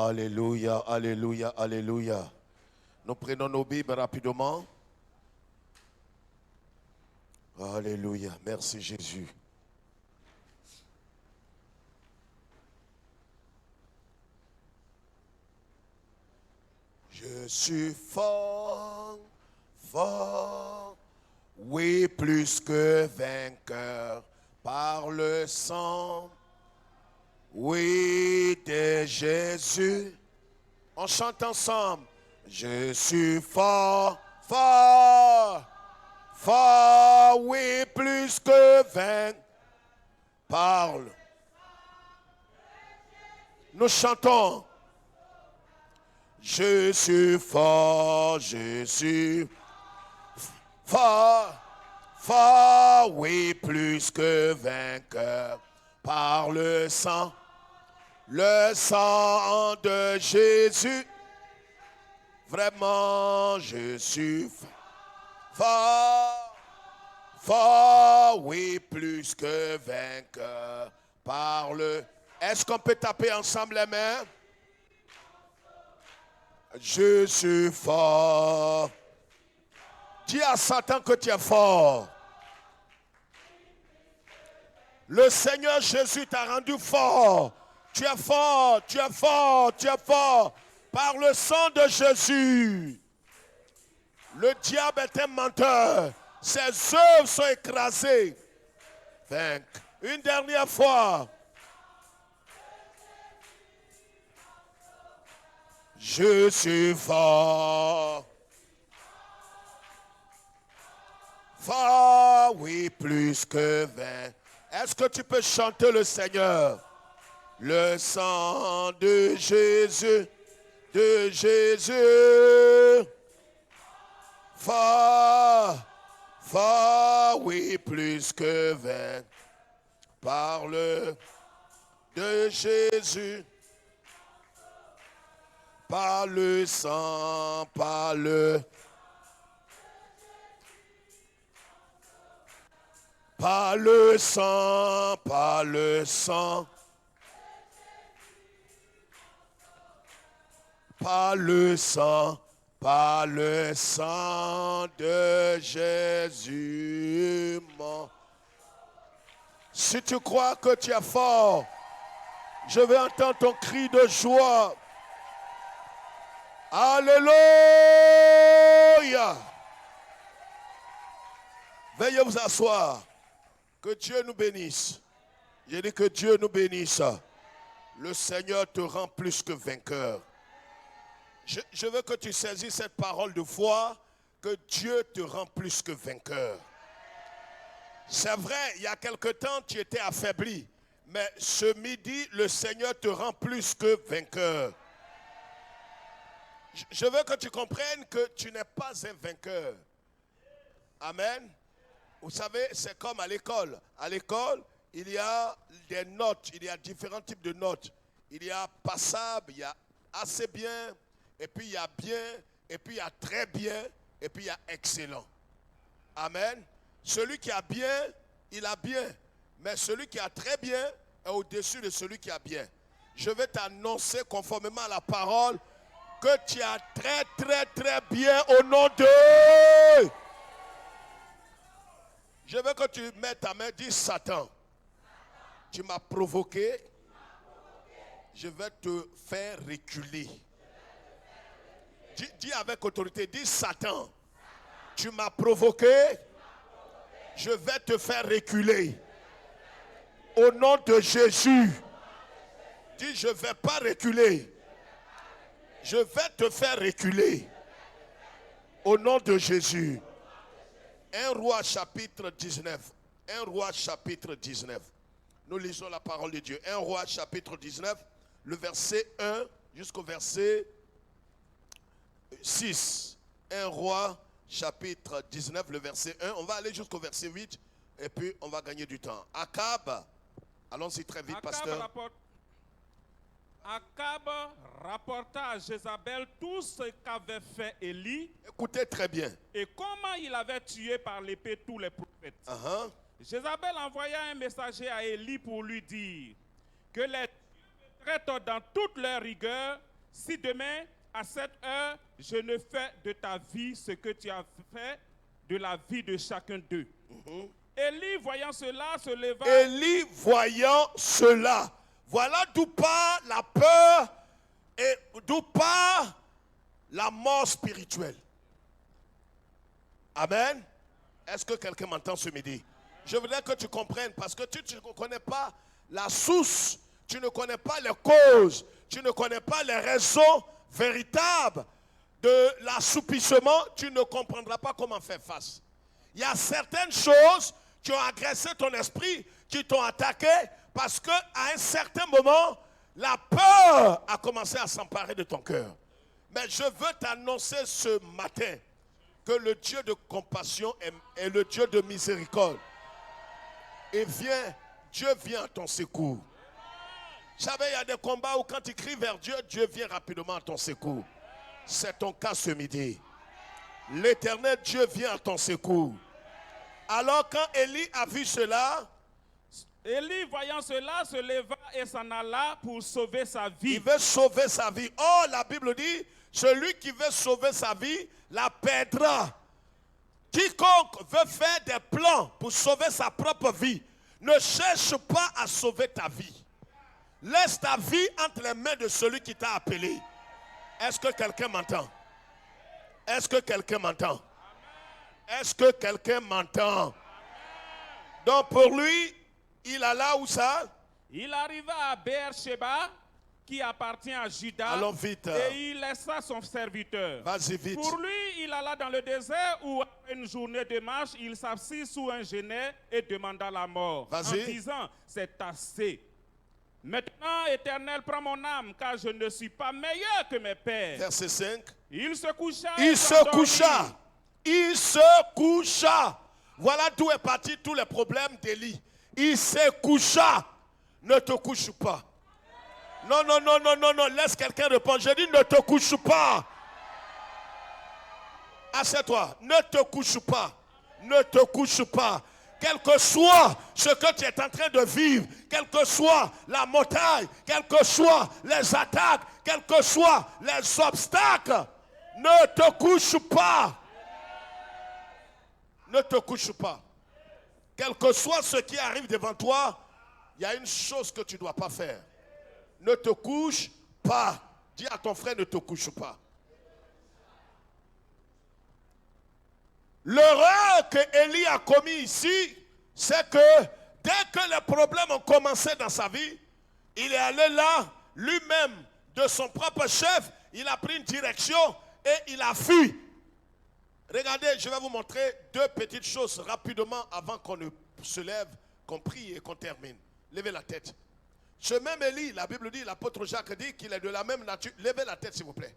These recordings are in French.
Alléluia, alléluia, alléluia. Nous prenons nos Bibles rapidement. Alléluia, merci Jésus. Je suis fort, fort, oui, plus que vainqueur par le sang, oui, de Jésus. On chante ensemble. Je suis fort, fort, fort, oui, plus que vainqueur. Parle. Nous chantons. Je suis fort, je suis fort, fort, oui, plus que vainqueur par le sang de Jésus. Vraiment, je suis fort, fort, oui, plus que vainqueur par le... Est-ce qu'on peut taper ensemble les mains? Je suis fort. Dis à Satan que tu es fort. Le Seigneur Jésus t'a rendu fort. Tu es fort, tu es fort, tu es fort. Par le sang de Jésus. Le diable est un menteur. Ses œuvres sont écrasées. Une dernière fois. Je suis fort. Fort, oui, plus que 20. Est-ce que tu peux chanter le Seigneur? Le sang de Jésus, de Jésus. Fort, fort, oui, plus que 20. Parle de Jésus. Par le sang, par le sang, par le sang, par le sang, par le sang de Jésus. Si tu crois que tu es fort, je vais entendre ton cri de joie. Alléluia. Veuillez vous asseoir. Que Dieu nous bénisse. J'ai dit que Dieu nous bénisse. Le Seigneur te rend plus que vainqueur. Je veux que tu saisisses cette parole de foi, que Dieu te rend plus que vainqueur. C'est vrai, il y a quelque temps, tu étais affaibli. Mais ce midi, le Seigneur te rend plus que vainqueur. Je veux que tu comprennes que tu n'es pas un vainqueur. Amen. Vous savez, c'est comme à l'école. À l'école, il y a des notes. Il y a différents types de notes. Il y a passable, il y a assez bien, et puis il y a bien, et puis il y a très bien, et puis il y a excellent. Amen. Celui qui a bien, il a bien. Mais celui qui a très bien est au-dessus de celui qui a bien. Je vais t'annoncer conformément à la parole que tu as très, très, très bien au nom de... Je veux que tu mettes ta main, dis Satan. Tu m'as provoqué. Je vais te faire reculer. Dis avec autorité, dis Satan. Tu m'as provoqué. Je vais te faire reculer. Au nom de Jésus. Dis, je ne vais pas reculer. Je vais te faire reculer. Au nom de Jésus. 1 Roi chapitre 19. 1 Roi chapitre 19. Nous lisons la parole de Dieu. 1 Roi chapitre 19. Le verset 1 jusqu'au verset 6. 1 Roi chapitre 19. Le verset 1. On va aller jusqu'au verset 8. Et puis on va gagner du temps. Akab. Allons-y très vite, pasteur. Akab rapporta à Jézabel tout ce qu'avait fait Élie. Écoutez très bien. Et comment il avait tué par l'épée tous les prophètes. Jézabel envoya un messager à Élie pour lui dire que les dieux me traitent dans toute leur rigueur si demain, à cette heure, je ne fais de ta vie ce que tu as fait de la vie de chacun d'eux. Élie, voyant cela, se leva. Élie, voyant cela, voilà d'où part la peur et d'où part la mort spirituelle. Amen. Est-ce que quelqu'un m'entend ce midi? Je voudrais que tu comprennes, parce que tu ne connais pas la source, tu ne connais pas les causes, tu ne connais pas les raisons véritables de l'assoupissement, tu ne comprendras pas comment faire face. Il y a certaines choses qui ont agressé ton esprit, qui t'ont attaqué, parce qu'à un certain moment, la peur a commencé à s'emparer de ton cœur. Mais je veux t'annoncer ce matin que le Dieu de compassion est le Dieu de miséricorde. Et Dieu vient à ton secours. Vous savez, il y a des combats où quand tu cries vers Dieu, Dieu vient rapidement à ton secours. C'est ton cas ce midi. L'Éternel Dieu vient à ton secours. Alors quand Élie a vu cela, Élie, voyant cela, se leva et s'en alla pour sauver sa vie. Il veut sauver sa vie. Oh, la Bible dit, celui qui veut sauver sa vie, la perdra. Quiconque veut faire des plans pour sauver sa propre vie, ne cherche pas à sauver ta vie. Laisse ta vie entre les mains de celui qui t'a appelé. Est-ce que quelqu'un m'entend? Est-ce que quelqu'un m'entend? Est-ce que quelqu'un m'entend? Donc pour lui, il alla où ça? Il arriva à Beersheba, qui appartient à Juda. Allons vite. Et il laissa son serviteur. Vas-y vite. Pour lui, il alla dans le désert où, après une journée de marche, il s'assit sous un genêt et demanda la mort. En disant, c'est assez. Maintenant, Éternel, prends mon âme, car je ne suis pas meilleur que mes pères. Verset 5. Il se coucha. Il se coucha. Il se coucha. Voilà d'où est parti tous les problèmes d'Élie. Il se coucha. Ne te couche pas. Non, non, non, non, non, non. Laisse quelqu'un répondre. Je dis ne te couche pas. Assieds-toi. Ne te couche pas. Ne te couche pas. Quel que soit ce que tu es en train de vivre, quelle que soit la montagne, quelles que soient les attaques, quels que soient les obstacles, ne te couche pas. Ne te couche pas. Quel que soit ce qui arrive devant toi, il y a une chose que tu ne dois pas faire. Ne te couche pas. Dis à ton frère, ne te couche pas. L'erreur que Élie a commis ici, c'est que dès que les problèmes ont commencé dans sa vie, il est allé là, lui-même, de son propre chef, il a pris une direction et il a fui. Regardez, je vais vous montrer deux petites choses rapidement avant qu'on ne se lève, qu'on prie et qu'on termine. Levez la tête. Ce même Élie, la Bible dit, l'apôtre Jacques dit qu'il est de la même nature. Levez la tête s'il vous plaît.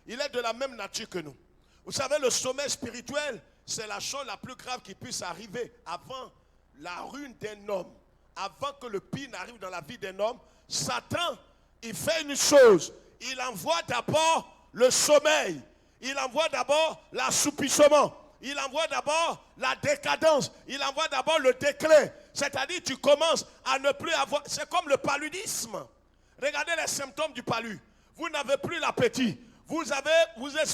Il est de la même nature que nous. Vous savez, le sommeil spirituel, c'est la chose la plus grave qui puisse arriver avant la ruine d'un homme. Avant que le pire n'arrive dans la vie d'un homme, Satan, il fait une chose. Il envoie d'abord le sommeil. Il envoie d'abord l'assoupissement. Il envoie d'abord la décadence. Il envoie d'abord le déclin. C'est-à-dire tu commences à ne plus avoir... C'est comme le paludisme. Regardez les symptômes du palud. Vous n'avez plus l'appétit. Vous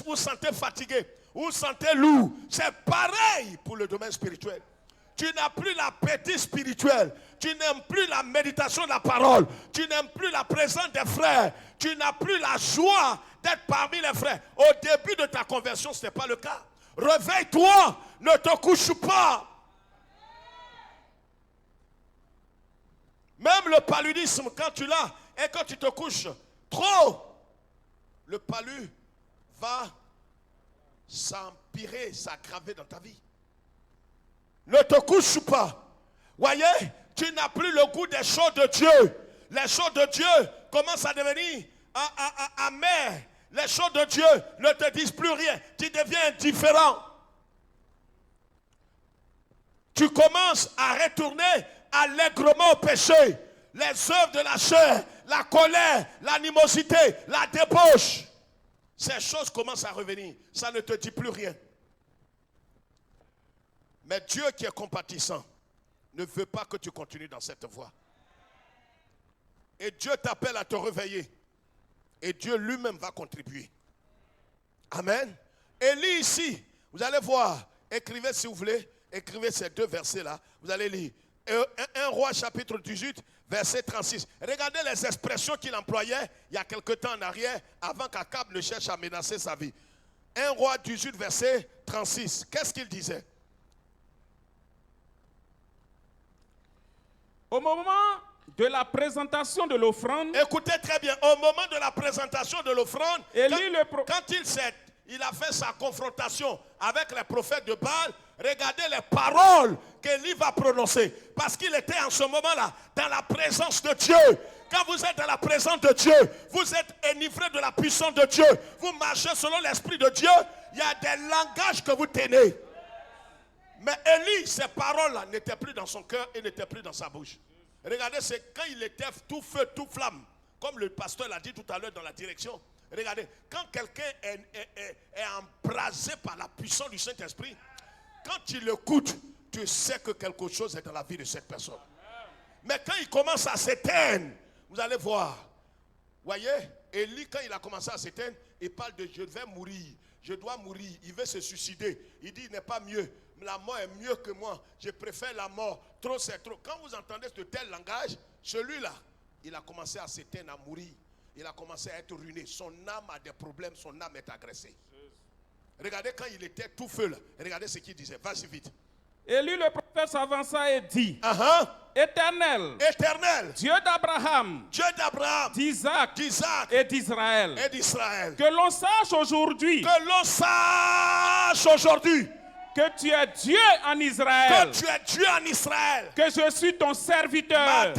vous sentez fatigué. Vous vous sentez lourd. C'est pareil pour le domaine spirituel. Tu n'as plus l'appétit spirituel. Tu n'aimes plus la méditation de la parole. Tu n'aimes plus la présence des frères. Tu n'as plus la joie d'être parmi les frères. Au début de ta conversion, ce n'est pas le cas. Réveille-toi, ne te couche pas. Même le paludisme, quand tu l'as et quand tu te couches trop, le palud va s'empirer, s'aggraver dans ta vie. Ne te couche pas. Voyez, tu n'as plus le goût des choses de Dieu. Les choses de Dieu commencent à devenir amères. Les choses de Dieu ne te disent plus rien. Tu deviens indifférent. Tu commences à retourner allègrement au péché. Les œuvres de la chair, la colère, l'animosité, la débauche. Ces choses commencent à revenir. Ça ne te dit plus rien. Mais Dieu qui est compatissant ne veut pas que tu continues dans cette voie. Et Dieu t'appelle à te réveiller. Et Dieu lui-même va contribuer. Amen. Élie ici, vous allez voir, écrivez si vous voulez, écrivez ces 2 versets-là, vous allez lire. 1 Roi chapitre 18, verset 36. Regardez les expressions qu'il employait il y a quelque temps en arrière, avant qu'Akab ne cherche à menacer sa vie. 1 Roi 18, verset 36. Qu'est-ce qu'il disait? Au moment de la présentation de l'offrande, écoutez très bien, au moment de la présentation de l'offrande, quand il a fait sa confrontation avec les prophètes de Baal, regardez les paroles qu'Élie va prononcer. Parce qu'il était en ce moment-là dans la présence de Dieu. Quand vous êtes dans la présence de Dieu, vous êtes enivré de la puissance de Dieu. Vous marchez selon l'Esprit de Dieu. Il y a des langages que vous tenez. Mais Élie, ces paroles-là n'étaient plus dans son cœur et n'étaient plus dans sa bouche. Regardez, c'est quand il était tout feu, tout flamme. Comme le pasteur l'a dit tout à l'heure dans la direction. Regardez, quand quelqu'un est embrasé par la puissance du Saint-Esprit, quand tu l'écoutes, tu sais que quelque chose est dans la vie de cette personne. Mais quand il commence à s'éteindre, vous allez voir. Voyez, Élie, quand il a commencé à s'éteindre, il parle de je vais mourir, je dois mourir, il veut se suicider. Il dit il n'est pas mieux, la mort est mieux que moi, je préfère la mort, trop c'est trop. Quand vous entendez ce tel langage, celui-là, il a commencé à s'éteindre, à mourir. Il a commencé à être ruiné. Son âme a des problèmes, son âme est agressée. Regardez quand il était tout feu là. Regardez ce qu'il disait. Vas-y vite. Élie le prophète s'avança et dit, Éternel, Dieu d'Abraham, d'Isaac et d'Israël, que l'on sache aujourd'hui, que tu es Dieu en Israël, que je suis ton serviteur.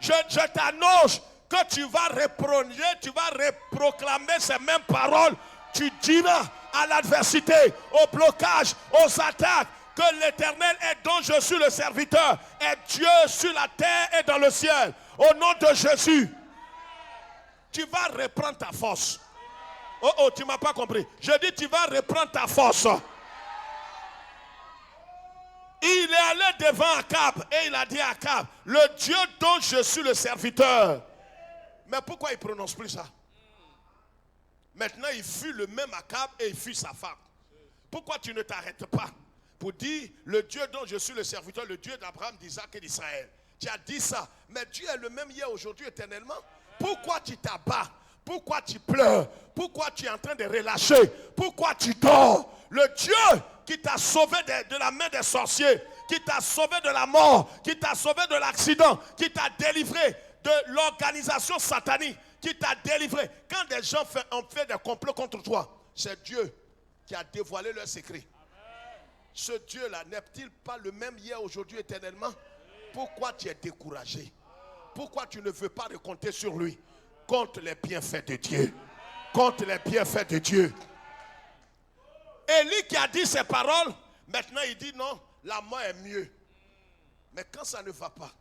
Je t'annonce que tu vas reprendre, tu vas reproclamer ces mêmes paroles. Tu diras à l'adversité, au blocage, aux attaques, que l'Éternel est dont je suis le serviteur, est Dieu sur la terre et dans le ciel. Au nom de Jésus, tu vas reprendre ta force. Oh, tu ne m'as pas compris. Je dis, tu vas reprendre ta force. Il est allé devant Akab et il a dit à Akab, le Dieu dont je suis le serviteur. Mais pourquoi il ne prononce plus ça? Maintenant, il fut le même Akab et il fut sa femme. Pourquoi tu ne t'arrêtes pas pour dire le Dieu dont je suis le serviteur, le Dieu d'Abraham, d'Isaac et d'Israël? Tu as dit ça, mais Dieu est le même hier, aujourd'hui, éternellement. Pourquoi tu t'abats? Pourquoi tu pleures? Pourquoi tu es en train de relâcher? Pourquoi tu dors? Le Dieu qui t'a sauvé de la main des sorciers, qui t'a sauvé de la mort, qui t'a sauvé de l'accident, qui t'a délivré de l'organisation satanique, qui t'a délivré. Quand des gens ont fait des complots contre toi, c'est Dieu qui a dévoilé leur secret. Ce Dieu-là n'est-il pas le même hier, aujourd'hui, éternellement? Pourquoi tu es découragé? Pourquoi tu ne veux pas compter sur lui? Compte les bienfaits de Dieu. Compte les bienfaits de Dieu. Élie qui a dit ces paroles, maintenant il dit non, la mort est mieux. Mais quand ça ne va pas,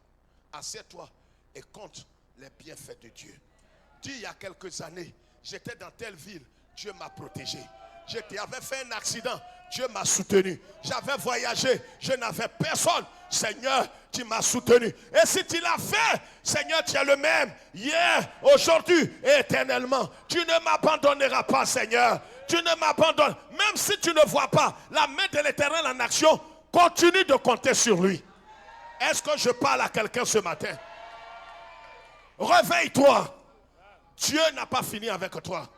assieds-toi et compte les bienfaits de Dieu. Dis, il y a quelques années, j'étais dans telle ville, Dieu m'a protégé. J'avais fait un accident, Dieu m'a soutenu. J'avais voyagé, je n'avais personne. Seigneur, tu m'as soutenu. Et si tu l'as fait, Seigneur, tu es le même hier, aujourd'hui et éternellement. Tu ne m'abandonneras pas, Seigneur. Tu ne m'abandonnes. Même si tu ne vois pas la main de l'Éternel en action, continue de compter sur lui. Est-ce que je parle à quelqu'un ce matin? Réveille-toi. Dieu n'a pas fini avec toi.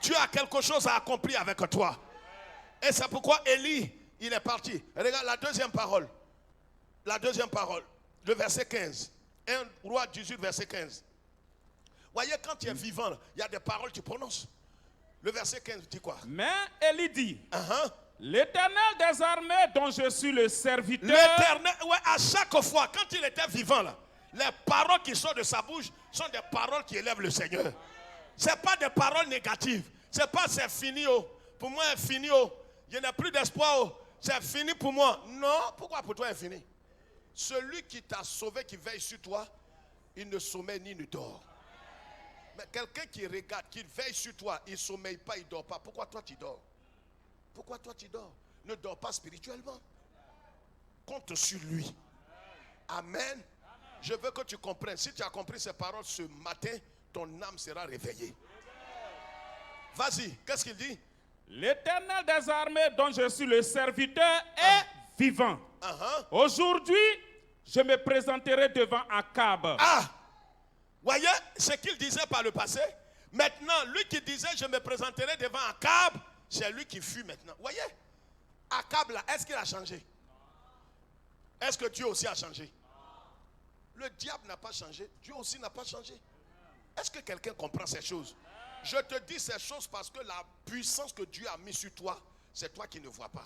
Dieu a quelque chose à accomplir avec toi. Et c'est pourquoi Élie, il est parti. Regarde la deuxième parole. La deuxième parole. Le verset 15. 1 Roi 18, verset 15. Voyez, quand tu es vivant, il y a des paroles que tu prononces. Le verset 15 dit quoi? Mais Élie dit, l'Éternel des armées dont je suis le serviteur. L'Éternel, ouais, à chaque fois, quand il était vivant, là, les paroles qui sortent de sa bouche sont des paroles qui élèvent le Seigneur. Ce n'est pas des paroles négatives. Ce n'est pas c'est fini, oh. Pour moi, c'est fini, oh. Je n'ai plus d'espoir, oh. C'est fini pour moi. Non, pourquoi pour toi c'est fini? Celui qui t'a sauvé, qui veille sur toi, il ne sommeille ni ne dort. Mais quelqu'un qui regarde, qui veille sur toi, il ne sommeille pas, il ne dort pas. Pourquoi toi tu dors? Pourquoi toi tu dors? Ne dors pas spirituellement. Compte sur lui. Amen. Je veux que tu comprennes. Si tu as compris ces paroles ce matin, ton âme sera réveillée. Vas-y, qu'est-ce qu'il dit? L'Éternel des armées dont je suis le serviteur est vivant. Aujourd'hui, je me présenterai devant Akab. Voyez ce qu'il disait par le passé. Maintenant, lui qui disait je me présenterai devant Akab, c'est lui qui fuit maintenant. Voyez, Akab là, est-ce qu'il a changé? Est-ce que Dieu aussi a changé? Le diable n'a pas changé, Dieu aussi n'a pas changé. Est-ce que quelqu'un comprend ces choses? Je te dis ces choses parce que la puissance que Dieu a mise sur toi, c'est toi qui ne vois pas.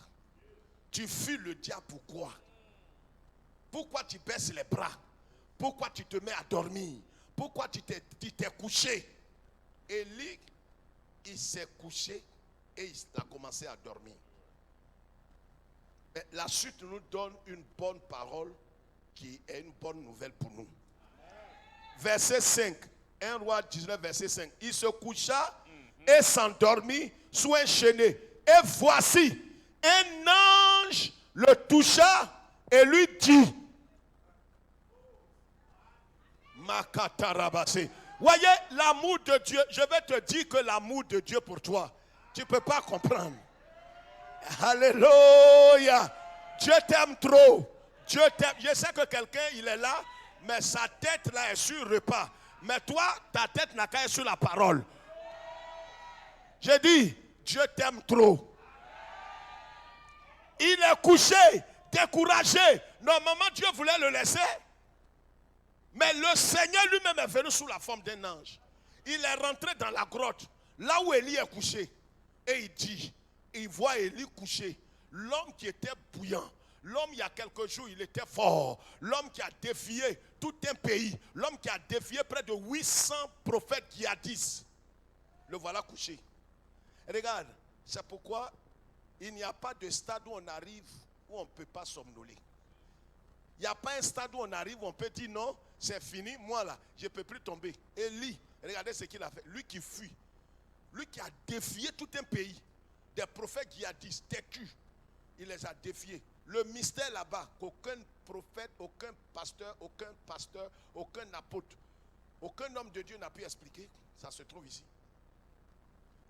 Tu fuis le diable, pourquoi? Pourquoi tu baisses les bras? Pourquoi tu te mets à dormir? Pourquoi tu t'es couché? Élie, il s'est couché et il a commencé à dormir. Mais la suite nous donne une bonne parole qui est une bonne nouvelle pour nous. Verset 5, 1 Roi 19, verset 5. Il se coucha et s'endormit sous un chénet. Et voici, un ange le toucha et lui dit, Makatarabase. Voyez l'amour de Dieu. Je vais te dire que l'amour de Dieu pour toi, tu ne peux pas comprendre. Alléluia. Dieu t'aime trop. Dieu t'aime. Je sais que quelqu'un il est là, mais sa tête là est sur le repas. Mais toi, ta tête n'a qu'à être sur la parole. Je dis, Dieu t'aime trop. Il est couché, découragé. Normalement, Dieu voulait le laisser. Mais le Seigneur lui-même est venu sous la forme d'un ange. Il est rentré dans la grotte, là où Élie est couché. Et il dit, il voit Élie couché. L'homme qui était bouillant. L'homme, il y a quelques jours, il était fort. L'homme qui a défié tout un pays. L'homme qui a défié près de 800 prophètes djihadistes. Le voilà couché. Regarde, c'est pourquoi il n'y a pas de stade où on arrive où on ne peut pas somnoler. Il n'y a pas un stade où on arrive où on peut dire non, c'est fini, moi là, je ne peux plus tomber. Élie, regardez ce qu'il a fait. Lui qui fuit, lui qui a défié tout un pays, des prophètes djihadistes, têtus, il les a défiés. Le mystère là-bas, qu'aucun prophète, aucun pasteur, aucun apôtre, aucun homme de Dieu n'a pu expliquer, ça se trouve ici.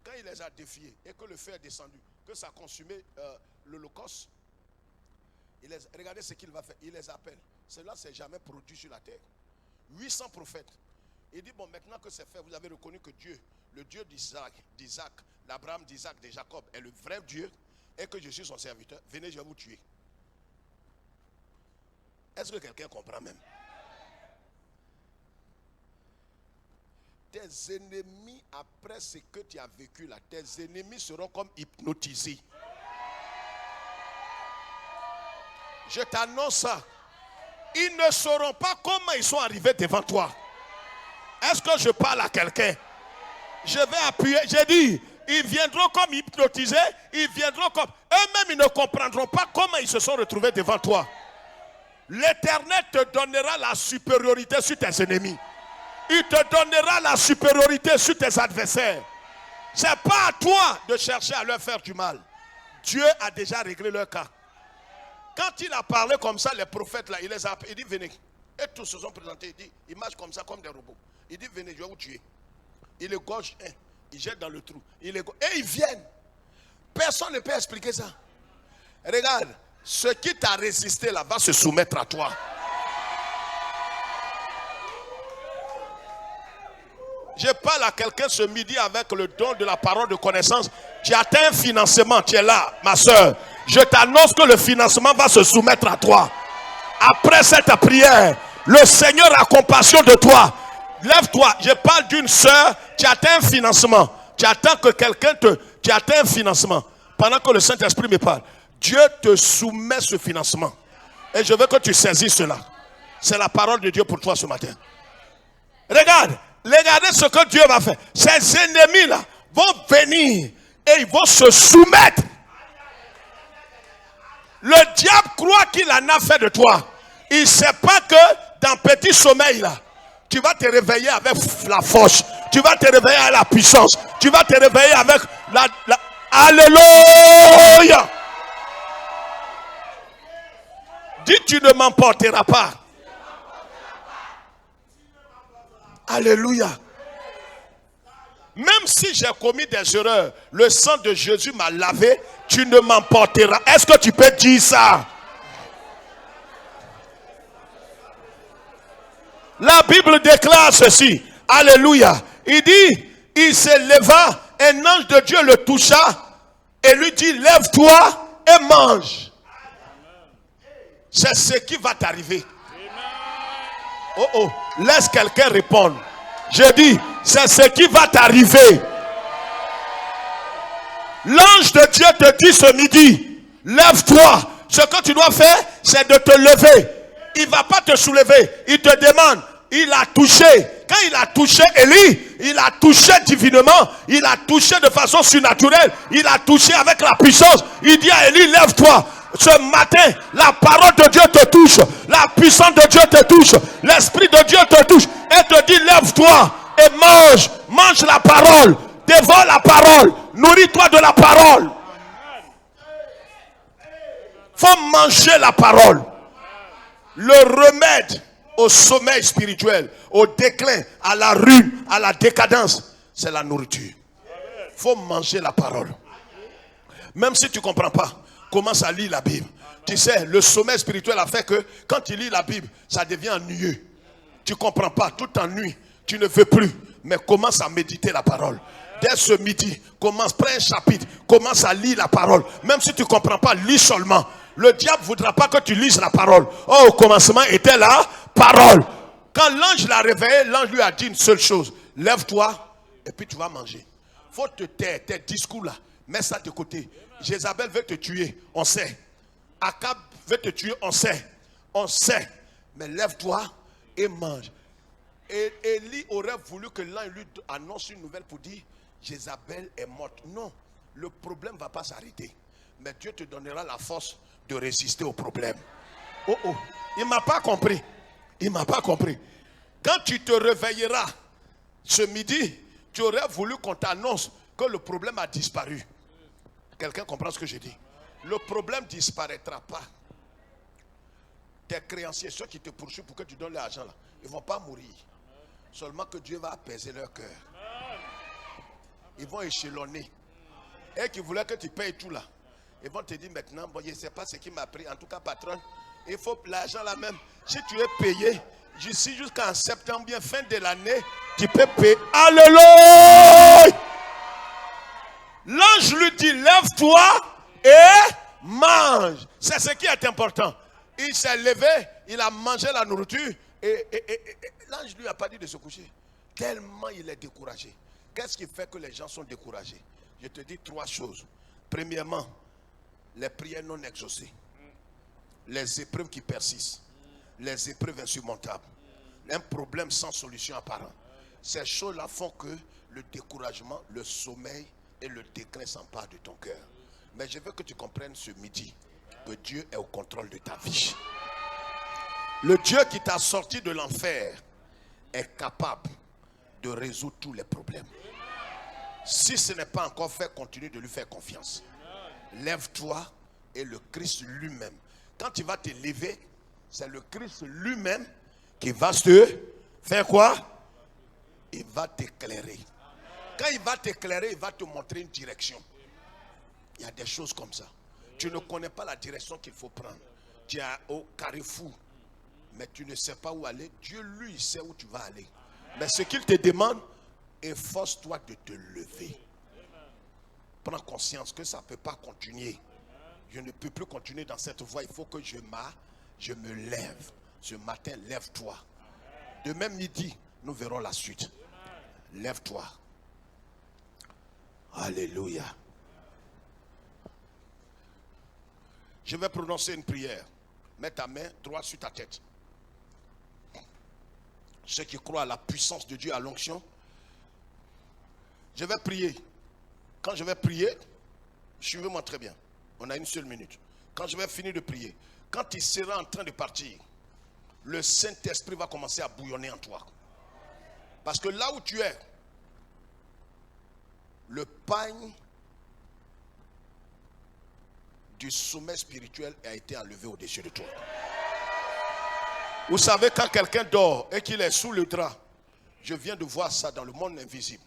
Quand il les a défiés et que le feu est descendu, que ça a consumé l'Holocauste, regardez ce qu'il va faire. Il les appelle. Cela ne s'est jamais produit sur la terre. 800 prophètes. Il dit, bon, maintenant que c'est fait, vous avez reconnu que Dieu, le Dieu d'Isaac, d'Abraham, d'Isaac, de Jacob, est le vrai Dieu et que je suis son serviteur. Venez, je vais vous tuer. Est-ce que quelqu'un comprend même? Tes ennemis, après ce que tu as vécu là, tes ennemis seront comme hypnotisés. Je t'annonce ça. Ils ne sauront pas comment ils sont arrivés devant toi. Est-ce que je parle à quelqu'un? Je vais appuyer. J'ai dit, ils viendront comme hypnotisés. Ils viendront comme... Eux-mêmes, ils ne comprendront pas comment ils se sont retrouvés devant toi. L'Éternel te donnera la supériorité sur tes ennemis. Il te donnera la supériorité sur tes adversaires. Ce n'est pas à toi de chercher à leur faire du mal. Dieu a déjà réglé leur cas. Quand il a parlé comme ça, les prophètes là, il les a appelés, il dit venez. Et tous se sont présentés, il dit, ils marchent comme ça, comme des robots. Il dit venez, je vais vous tuer. Il égorge un, il jette dans le trou. Et ils viennent. Personne ne peut expliquer ça. Regarde, ce qui t'a résisté là va se soumettre à toi. Je parle à quelqu'un ce midi avec le don de la parole de connaissance. Tu atteins un financement, tu es là, ma soeur. Je t'annonce que le financement va se soumettre à toi. Après cette prière, le Seigneur a compassion de toi. Lève-toi, je parle d'une soeur, tu atteins un financement. Tu attends que quelqu'un tu atteins un financement. Pendant que le Saint-Esprit me parle, Dieu te soumet ce financement. Et je veux que tu saisisses cela. C'est la parole de Dieu pour toi ce matin. Regarde. Regardez ce que Dieu va faire. Ces ennemis-là vont venir et ils vont se soumettre. Le diable croit qu'il en a fait de toi. Il ne sait pas que dans petit sommeil, là, tu vas te réveiller avec la force. Tu vas te réveiller avec la puissance. Tu vas te réveiller avec la... Alléluia. Dis, tu ne m'emporteras pas. Alléluia. Même si j'ai commis des erreurs, le sang de Jésus m'a lavé, tu ne m'emporteras. Est-ce que tu peux dire ça? La Bible déclare ceci. Alléluia. Il dit, il se leva, un ange de Dieu le toucha et lui dit, lève-toi et mange. C'est ce qui va t'arriver. Oh oh, laisse quelqu'un répondre. Je dis, c'est ce qui va t'arriver. L'ange de Dieu te dit ce midi, lève-toi. Ce que tu dois faire, c'est de te lever. Il ne va pas te soulever. Il te demande, il a touché. Quand il a touché Élie, il a touché divinement. Il a touché de façon surnaturelle. Il a touché avec la puissance. Il dit à Élie, lève-toi. Ce matin, la parole de Dieu te touche. La puissance de Dieu te touche. L'Esprit de Dieu te touche. Et te dit, lève-toi et mange. Mange la parole. Dévore la parole. Nourris-toi de la parole. Faut manger la parole. Le remède au sommeil spirituel, au déclin, à la ruine, à la décadence, c'est la nourriture. Faut manger la parole. Même si tu ne comprends pas, commence à lire la Bible. Tu sais, le sommeil spirituel a fait que quand tu lis la Bible, ça devient ennuyeux. Tu ne comprends pas, tout t'ennuie. Tu ne veux plus, mais commence à méditer la parole. Dès ce midi, commence, prends un chapitre, commence à lire la parole. Même si tu ne comprends pas, lis seulement. Le diable ne voudra pas que tu lises la parole. Oh, au commencement était la parole. Quand l'ange l'a réveillé, l'ange lui a dit une seule chose. Lève-toi et puis tu vas manger. Il faut te taire, tes discours là. Mets ça de côté. Jézabel veut te tuer, on sait. Akab veut te tuer, on sait. On sait. Mais lève-toi et mange. Et Élie aurait voulu que l'ange lui annonce une nouvelle pour dire Jézabel est morte. Non, le problème ne va pas s'arrêter. Mais Dieu te donnera la force de résister au problème. Oh oh, il ne m'a pas compris. Il ne m'a pas compris. Quand tu te réveilleras ce midi, tu aurais voulu qu'on t'annonce que le problème a disparu. Quelqu'un comprend ce que je dis? Le problème ne disparaîtra pas. Tes créanciers, ceux qui te poursuivent pour que tu donnes l'argent là, ils ne vont pas mourir. Seulement que Dieu va apaiser leur cœur. Ils vont échelonner. Et qui voulaient que tu payes tout là. Ils vont te dire maintenant, bon, je ne sais pas ce qui m'a pris. En tout cas, patron, il faut l'argent là même. Si tu es payé, d'ici jusqu'en septembre, bien fin de l'année, tu peux payer. Alléluia! L'ange lui dit, lève-toi et mange. C'est ce qui est important. Il s'est levé, il a mangé la nourriture. Et l'ange lui a pas dit de se coucher. Tellement il est découragé. Qu'est-ce qui fait que les gens sont découragés? Je te dis trois choses. Premièrement, les prières non exaucées. Les épreuves qui persistent. Les épreuves insurmontables. Un problème sans solution apparente. Ces choses-là font que le découragement, le sommeil et le déclin s'emparent de ton cœur. Mais je veux que tu comprennes ce midi que Dieu est au contrôle de ta vie. Le Dieu qui t'a sorti de l'enfer est capable de résoudre tous les problèmes. Si ce n'est pas encore fait, continue de lui faire confiance. Lève-toi et le Christ lui-même. Quand tu vas te lever, c'est le Christ lui-même qui va te faire quoi? Il va t'éclairer. Quand il va t'éclairer, il va te montrer une direction. Il y a des choses comme ça. Tu ne connais pas la direction qu'il faut prendre. Tu es au carrefour, mais tu ne sais pas où aller. Dieu, lui, sait où tu vas aller. Mais ce qu'il te demande, efforce-toi de te lever. Prends conscience que ça ne peut pas continuer. Je ne peux plus continuer dans cette voie. Il faut que je me lève. Ce matin, lève-toi. Demain midi, nous verrons la suite. Lève-toi. Alléluia. Je vais prononcer une prière. Mets ta main droite sur ta tête. Ceux qui croient à la puissance de Dieu, à l'onction, je vais prier. Quand je vais prier, suivez-moi très bien. On a une seule minute. Quand je vais finir de prier, quand tu seras en train de partir, le Saint-Esprit va commencer à bouillonner en toi. Parce que là où tu es, le pagne du sommet spirituel a été enlevé au-dessus de toi. Vous savez, quand quelqu'un dort et qu'il est sous le drap, je viens de voir ça dans le monde invisible.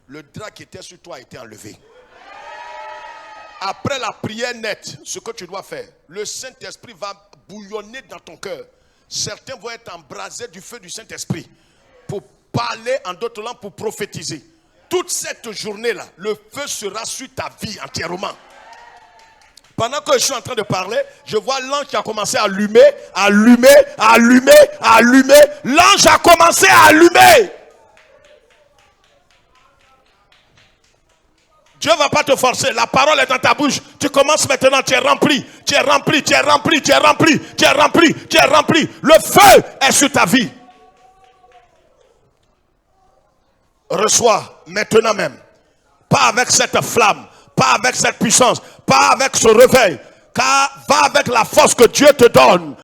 le drap qui était sur toi a été enlevé. Après la prière nette, ce que tu dois faire, le Saint-Esprit va bouillonner dans ton cœur. Certains vont être embrasés du feu du Saint-Esprit pour parler en d'autres langues, pour prophétiser. Toute cette journée-là, le feu sera sur ta vie entièrement. Pendant que je suis en train de parler, je vois l'ange qui a commencé à allumer. L'ange a commencé à allumer. Dieu ne va pas te forcer. La parole est dans ta bouche. Tu commences maintenant, tu es rempli. Le feu est sur ta vie. Reçois maintenant même. Pas avec cette flamme, pas avec cette puissance, pas avec ce réveil. Car va avec la force que Dieu te donne.